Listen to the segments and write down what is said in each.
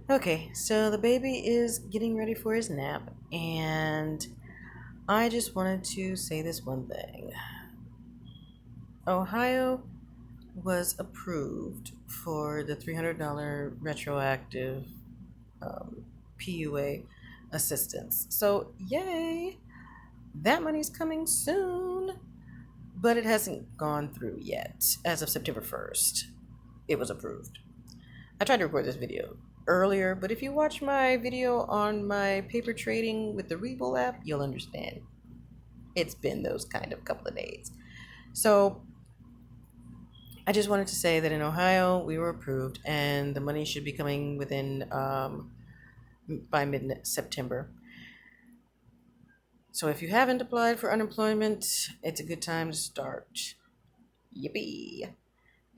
Okay, so the baby is getting ready for his nap, and I just wanted to say this one thing. Ohio was approved for the $300 retroactive PUA assistance. So, yay! That money's coming soon, but it hasn't gone through yet. As of September 1st, it was approved. I tried to record this video earlier, but if you watch my video on my paper trading with the Rebull app, you'll understand. It's been those kind of couple of days. So I just wanted to say that in Ohio, we were approved, and the money should be coming within by mid-September. So if you haven't applied for unemployment, it's a good time to start. Yippee!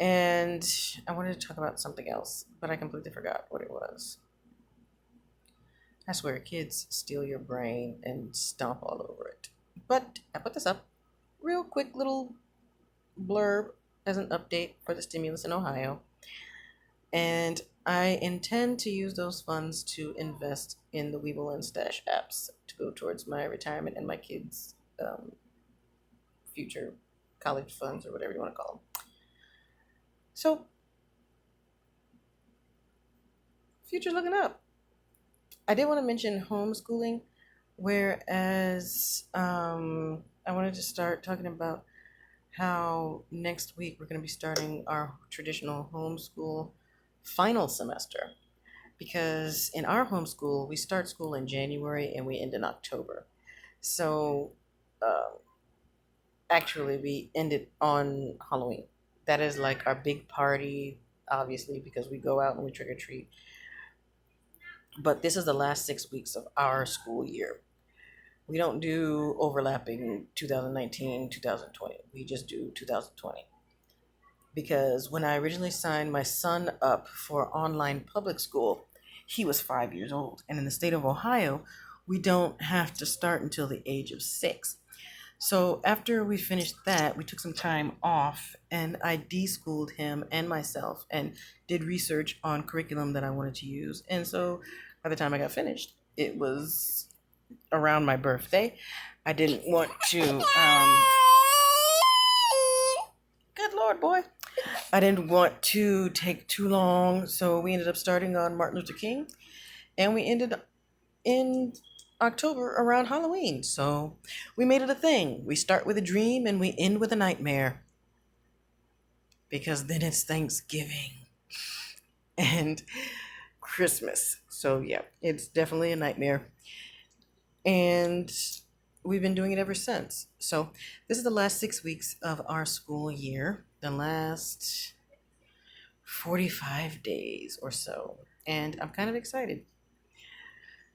And I wanted to talk about something else, but I completely forgot what it was. I swear, kids steal your brain and stomp all over it. But I put this up. Real quick little blurb as an update for the stimulus in Ohio. And I intend to use those funds to invest in the Weeble and Stash apps to go towards my retirement and my kids' future college funds or whatever you want to call them. So, future's looking up. I did want to mention homeschooling, whereas I wanted to start talking about how next week we're going to be starting our traditional homeschool final semester. Because in our homeschool, we start school in January and we end in October. So uh, actually, we ended on Halloween. That is like our big party, obviously, because we go out and we trick or treat. But this is the last 6 weeks of our school year. We don't do overlapping 2019, 2020. We just do 2020. Because when I originally signed my son up for online public school, he was 5 years old. And in the state of Ohio, we don't have to start until the age of 6. So after we finished that, we took some time off and I de-schooled him and myself and did research on curriculum that I wanted to use. And so by the time I got finished, it was around my birthday. I didn't want to, good Lord, boy. I didn't want to take too long, so we ended up starting on Martin Luther King, and we ended in October around Halloween. So we made it a thing. We start with a dream and we end with a nightmare. Because then it's Thanksgiving and Christmas. So yeah, it's definitely a nightmare. And we've been doing it ever since. So this is the last 6 weeks of our school year, the last 45 days or so. And I'm kind of excited.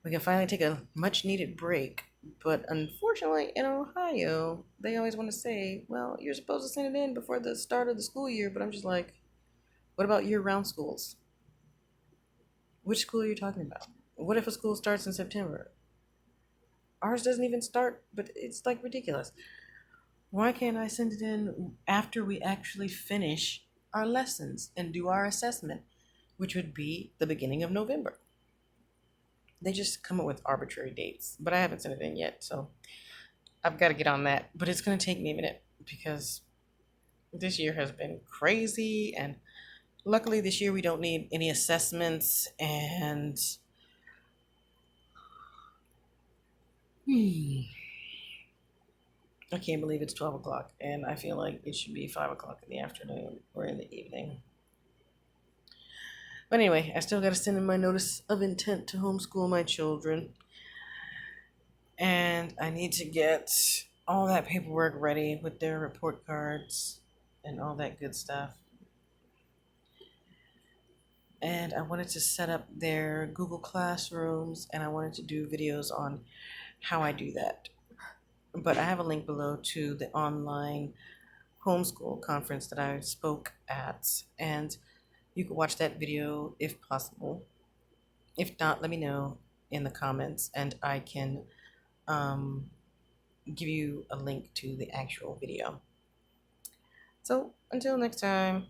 We can finally take a much needed break. But unfortunately, in Ohio, they always want to say, well, you're supposed to send it in before the start of the school year. But I'm just like, what about year round schools? Which school are you talking about? What if a school starts in September? Ours doesn't even start, but it's like ridiculous. Why can't I send it in after we actually finish our lessons and do our assessment, which would be the beginning of November? They just come up with arbitrary dates, but I haven't sent it in yet, so I've got to get on that. But it's going to take me a minute because this year has been crazy, and luckily this year we don't need any assessments, and I can't believe it's 12 o'clock, and I feel like it should be 5 o'clock in the afternoon or in the evening. But anyway, I still got to send in my notice of intent to homeschool my children. And I need to get all that paperwork ready with their report cards and all that good stuff. And I wanted to set up their Google Classrooms, and I wanted to do videos on how I do that. But I have a link below to the online homeschool conference that I spoke at, and you can watch that video if possible. If not, let me know in the comments, and I can give you a link to the actual video. So until next time.